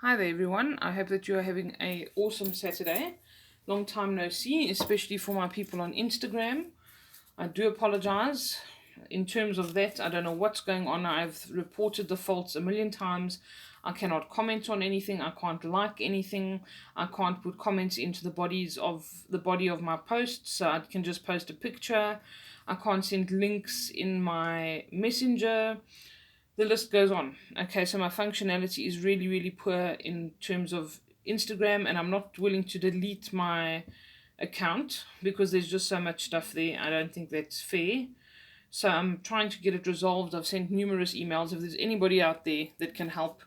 Hi there everyone, I hope that you are having an awesome Saturday. Long time no see, especially for my people on Instagram. I do apologize. In terms of that, I don't know what's going on. I've reported the faults a million times. I cannot comment on anything. I can't like anything. I can't put comments into the body of my posts, so I can just post a picture. I can't send links in my messenger. The list goes on. Okay, so my functionality is really, really poor in terms of Instagram, and I'm not willing to delete my account because there's just so much stuff there. I don't think that's fair. So I'm trying to get it resolved. I've sent numerous emails. If there's anybody out there that can help,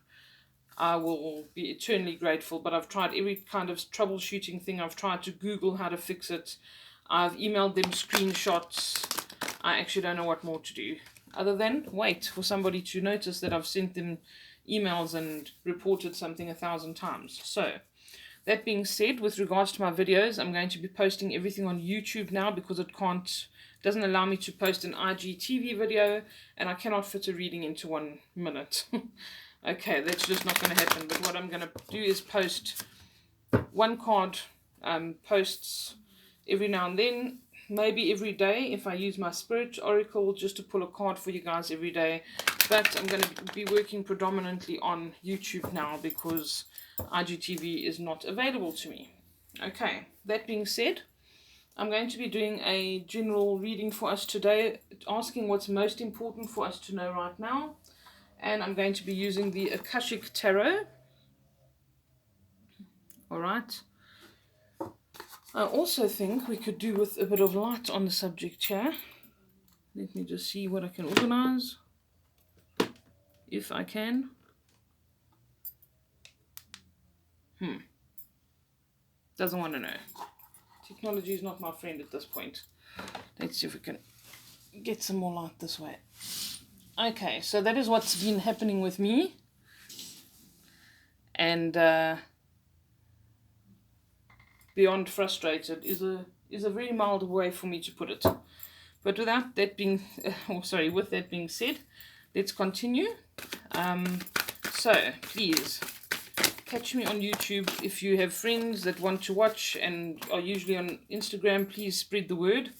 I will be eternally grateful. But I've tried every kind of troubleshooting thing. I've tried to Google how to fix it. I've emailed them screenshots. I actually don't know what more to do other than wait for somebody to notice that I've sent them emails and reported something 1,000 times. So, that being said, with regards to my videos, I'm going to be posting everything on YouTube now because it doesn't allow me to post an IGTV video, and I cannot fit a reading into 1 minute. Okay, that's just not going to happen. But what I'm going to do is post one card posts every now and then, maybe every day if I use my Spirit Oracle just to pull a card for you guys every day. But I'm going to be working predominantly on YouTube now because IGTV is not available to me. Okay, that being said, I'm going to be doing a general reading for us today, asking what's most important for us to know right now. And I'm going to be using the Akashic Tarot. Alright. I also think we could do with a bit of light on the subject here. Let me just see what I can organize, if I can. Doesn't want to know. Technology is not my friend at this point. Let's see if we can get some more light this way. Okay, so that is what's been happening with me. And beyond frustrated is a very mild way for me to put it. But without that being, with that being said, let's continue. So please catch me on YouTube. If you have friends that want to watch and are usually on Instagram, please spread the word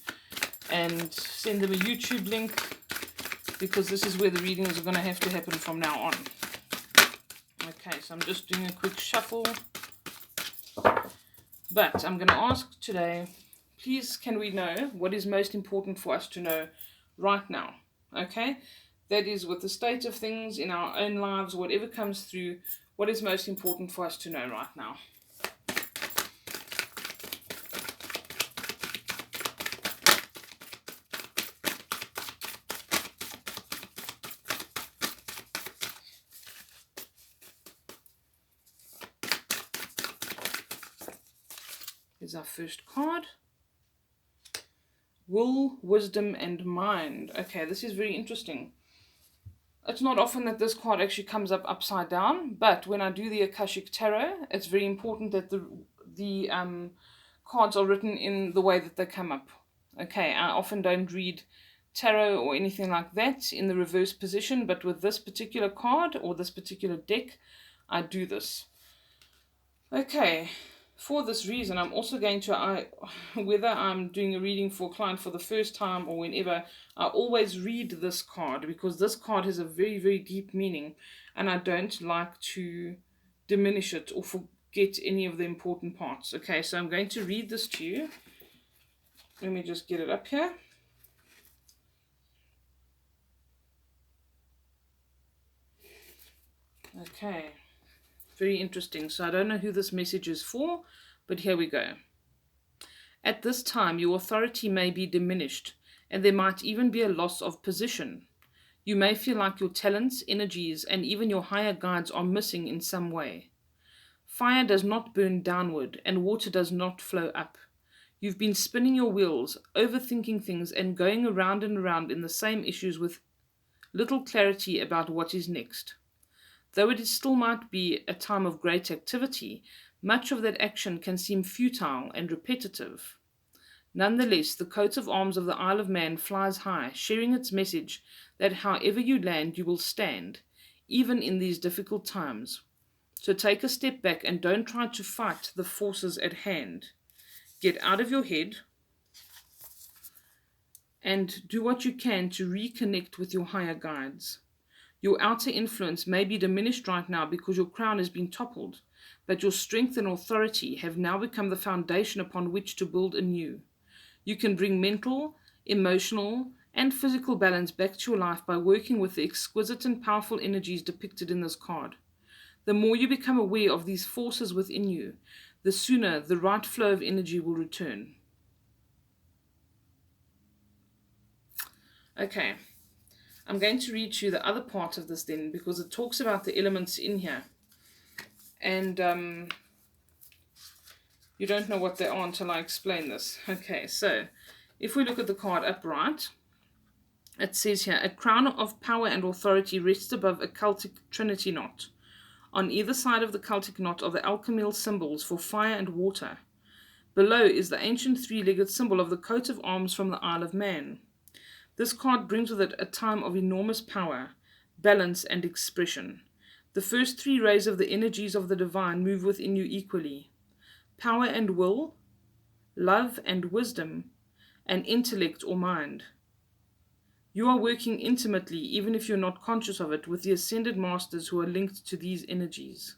and send them a YouTube link, because this is where the readings are going to have to happen from now on. Okay, so I'm just doing a quick shuffle. But I'm going to ask today, please can we know what is most important for us to know right now? Okay? That is with the state of things in our own lives, whatever comes through, what is most important for us to know right now? Here's our first card. Will, wisdom, and mind. Okay, this is very interesting. It's not often that this card actually comes up upside down, but when I do the Akashic Tarot, it's very important that the cards are written in the way that they come up. Okay, I often don't read tarot or anything like that in the reverse position, but with this particular card or this particular deck, I do this. Okay, for this reason, I'm also going to, whether I'm doing a reading for a client for the first time or whenever, I always read this card because this card has a very, very deep meaning, and I don't like to diminish it or forget any of the important parts. Okay, so I'm going to read this to you. Let me just get it up here. Okay, very interesting. So I don't know who this message is for, but here we go. At this time, your authority may be diminished, and there might even be a loss of position. You may feel like your talents, energies, and even your higher guides are missing in some way. Fire does not burn downward, and water does not flow up. You've been spinning your wheels, overthinking things, and going around and around in the same issues with little clarity about what is next. Though it still might be a time of great activity, much of that action can seem futile and repetitive. Nonetheless, the coat of arms of the Isle of Man flies high, sharing its message that however you land, you will stand, even in these difficult times. So take a step back and don't try to fight the forces at hand. Get out of your head and do what you can to reconnect with your higher guides. Your outer influence may be diminished right now because your crown has been toppled, but your strength and authority have now become the foundation upon which to build anew. You can bring mental, emotional, and physical balance back to your life by working with the exquisite and powerful energies depicted in this card. The more you become aware of these forces within you, the sooner the right flow of energy will return. Okay, I'm going to read you the other part of this then, because it talks about the elements in here. And you don't know what they are until I explain this. Okay, so if we look at the card upright, it says here, a crown of power and authority rests above a cultic trinity knot. On either side of the cultic knot are the alchemical symbols for fire and water. Below is the ancient three-legged symbol of the coat of arms from the Isle of Man. This card brings with it a time of enormous power, balance, and expression. The first three rays of the energies of the divine move within you equally. Power and will, love and wisdom, and intellect or mind. You are working intimately, even if you're not conscious of it, with the ascended masters who are linked to these energies.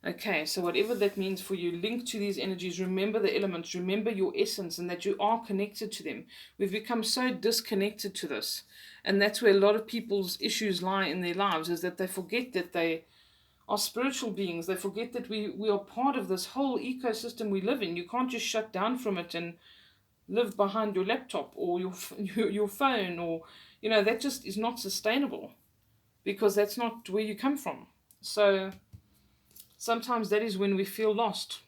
Okay, so whatever that means for you, linked to these energies, remember the elements, remember your essence, and that you are connected to them. We've become so disconnected to this, and that's where a lot of people's issues lie in their lives, is that they forget that they are spiritual beings. They forget that we are part of this whole ecosystem we live in. You can't just shut down from it and live behind your laptop or your phone, or that just is not sustainable, because that's not where you come from. So sometimes that is when we feel lost.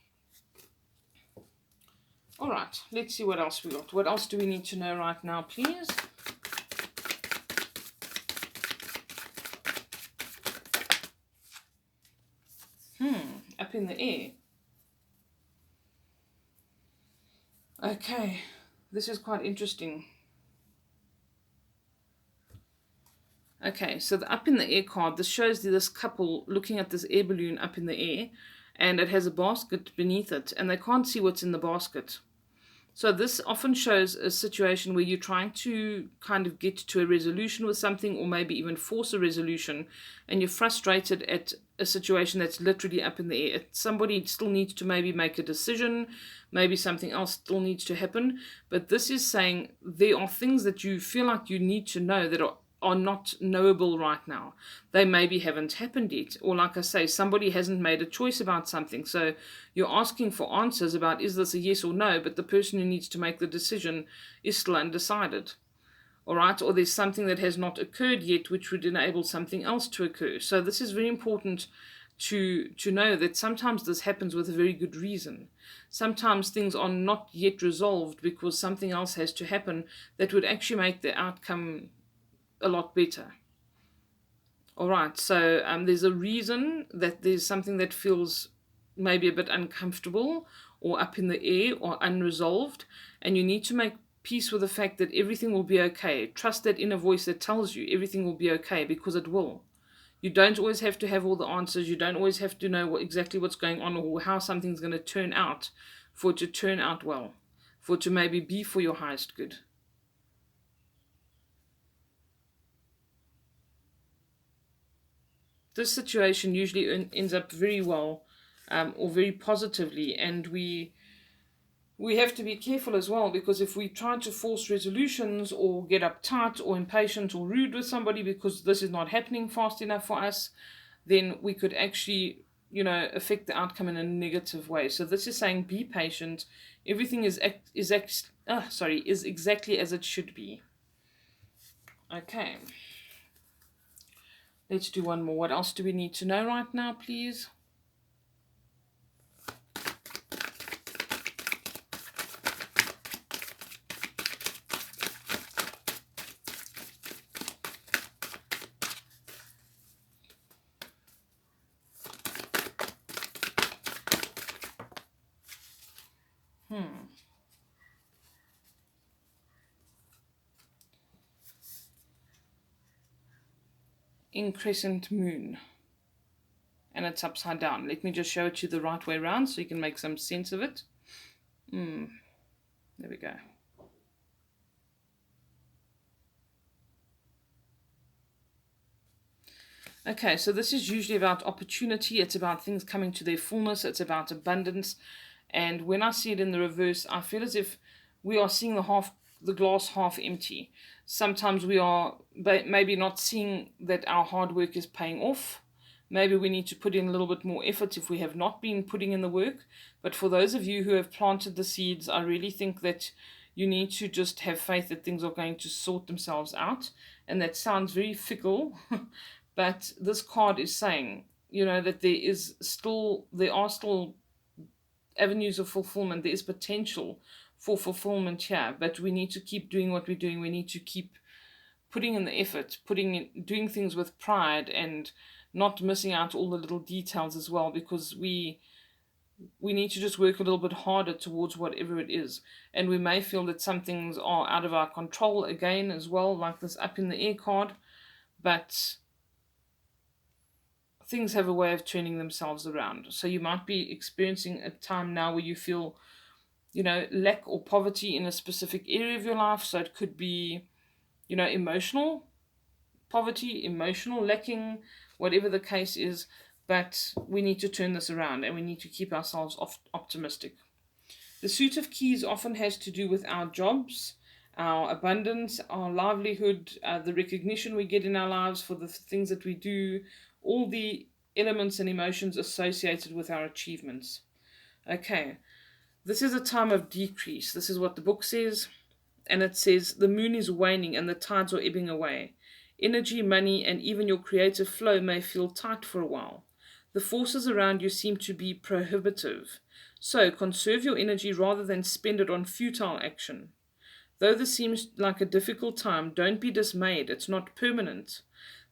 All right, let's see what else we got. What else do we need to know right now, please? Up in the air. Okay, this is quite interesting. Okay, so the up in the air card, this shows this couple looking at this air balloon up in the air, and it has a basket beneath it, and they can't see what's in the basket. So this often shows a situation where you're trying to kind of get to a resolution with something, or maybe even force a resolution, and you're frustrated at a situation that's literally up in the air. Somebody still needs to maybe make a decision, maybe something else still needs to happen, but this is saying there are things that you feel like you need to know that are not knowable right now. They maybe haven't happened yet. Or like I say, somebody hasn't made a choice about something. So you're asking for answers about, is this a yes or no? But the person who needs to make the decision is still undecided. All right? Or there's something that has not occurred yet, which would enable something else to occur. So this is very important to know that sometimes this happens with a very good reason. Sometimes things are not yet resolved because something else has to happen that would actually make the outcome a lot better. All right, so there's a reason that there's something that feels maybe a bit uncomfortable or up in the air or unresolved, and you need to make peace with the fact that everything will be okay. Trust that inner voice that tells you everything will be okay, because it will. You don't always have to have all the answers. You don't always have to know exactly what's going on or how something's going to turn out for it to turn out well, for it to maybe be for your highest good. This situation usually ends up very well, or very positively, and we have to be careful as well, because if we try to force resolutions or get uptight or impatient or rude with somebody because this is not happening fast enough for us, then we could actually affect the outcome in a negative way. So this is saying be patient. Everything is exactly as it should be. Okay. Let's do one more. What else do we need to know right now, please? in crescent moon. And it's upside down. Let me just show it to you the right way around so you can make some sense of it. There we go. Okay, so this is usually about opportunity. It's about things coming to their fullness. It's about abundance. And when I see it in the reverse, I feel as if we are seeing the glass half empty. Sometimes we are maybe not seeing that our hard work is paying off. Maybe we need to put in a little bit more effort if we have not been putting in the work. But for those of you who have planted the seeds, I really think that you need to just have faith that things are going to sort themselves out. And that sounds very fickle, but this card is saying, that there are still avenues of fulfillment. There is potential for fulfillment here, but we need to keep doing what we're doing. We need to keep putting in the effort, doing things with pride, and not missing out all the little details as well, because we need to just work a little bit harder towards whatever it is. And we may feel that some things are out of our control again as well, like this up in the air card, but things have a way of turning themselves around. So you might be experiencing a time now where you feel, lack or poverty in a specific area of your life. So it could be, emotional poverty, emotional lacking, whatever the case is. But we need to turn this around and we need to keep ourselves optimistic. The suit of keys often has to do with our jobs, our abundance, our livelihood, the recognition we get in our lives for the things that we do, all the elements and emotions associated with our achievements. Okay, this is a time of decrease. This is what the book says. And it says, the moon is waning and the tides are ebbing away. Energy, money, and even your creative flow may feel tight for a while. The forces around you seem to be prohibitive. So conserve your energy rather than spend it on futile action. Though this seems like a difficult time, don't be dismayed. It's not permanent.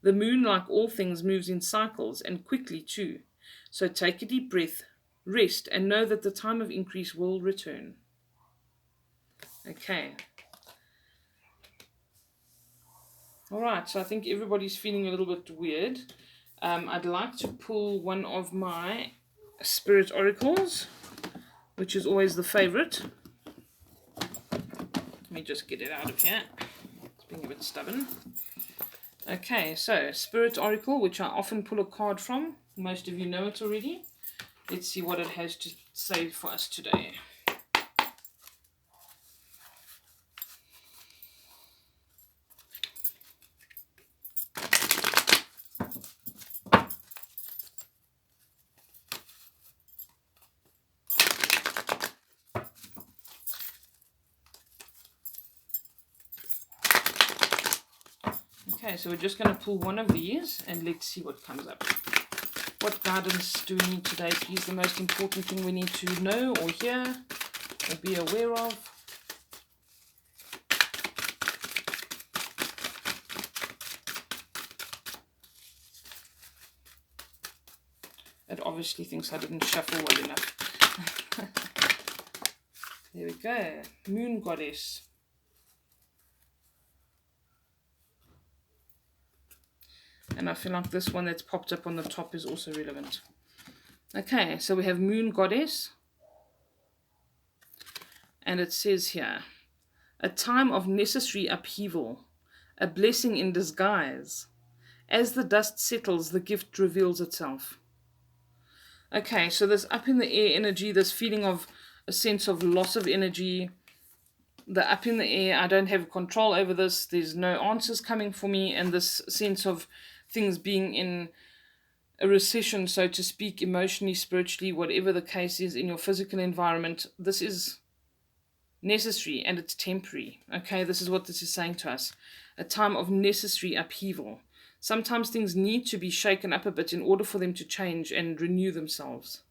The moon, like all things, moves in cycles, and quickly too. So take a deep breath, rest, and know that the time of increase will return. Okay. All right, so I think everybody's feeling a little bit weird. I'd like to pull one of my spirit oracles, which is always the favorite. Let me just get it out of here. It's being a bit stubborn. Okay, so Spirit Oracle, which I often pull a card from. Most of you know it already. Let's see what it has to say for us today. Okay, so we're just going to pull one of these and let's see what comes up. What guidance do we need today, please? The most important thing we need to know or hear or be aware of. It obviously thinks I didn't shuffle well enough. There we go. Moon Goddess. And I feel like this one that's popped up on the top is also relevant. Okay, so we have Moon Goddess. And it says here, a time of necessary upheaval, a blessing in disguise. As the dust settles, the gift reveals itself. Okay, so this up in the air energy, this feeling of a sense of loss of energy, the up in the air, I don't have control over this, there's no answers coming for me, and this sense of things being in a recession, so to speak, emotionally, spiritually, whatever the case is in your physical environment, this is necessary and it's temporary. Okay, this is what this is saying to us. A time of necessary upheaval. Sometimes things need to be shaken up a bit in order for them to change and renew themselves.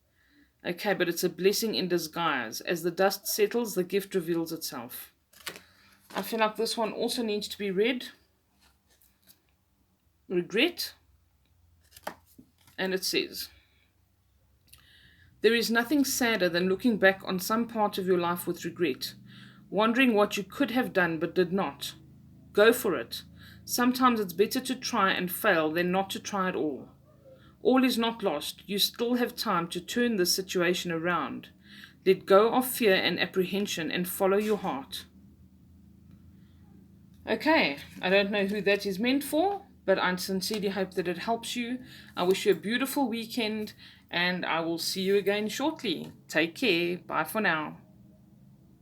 Okay, but it's a blessing in disguise. As the dust settles, the gift reveals itself. I feel like this one also needs to be read. Regret. And it says, there is nothing sadder than looking back on some part of your life with regret, wondering what you could have done but did not. Go for it. Sometimes it's better to try and fail than not to try at all. All is not lost. You still have time to turn this situation around. Let go of fear and apprehension and follow your heart. Okay, I don't know who that is meant for, but I sincerely hope that it helps you. I wish you a beautiful weekend, and I will see you again shortly. Take care. Bye for now.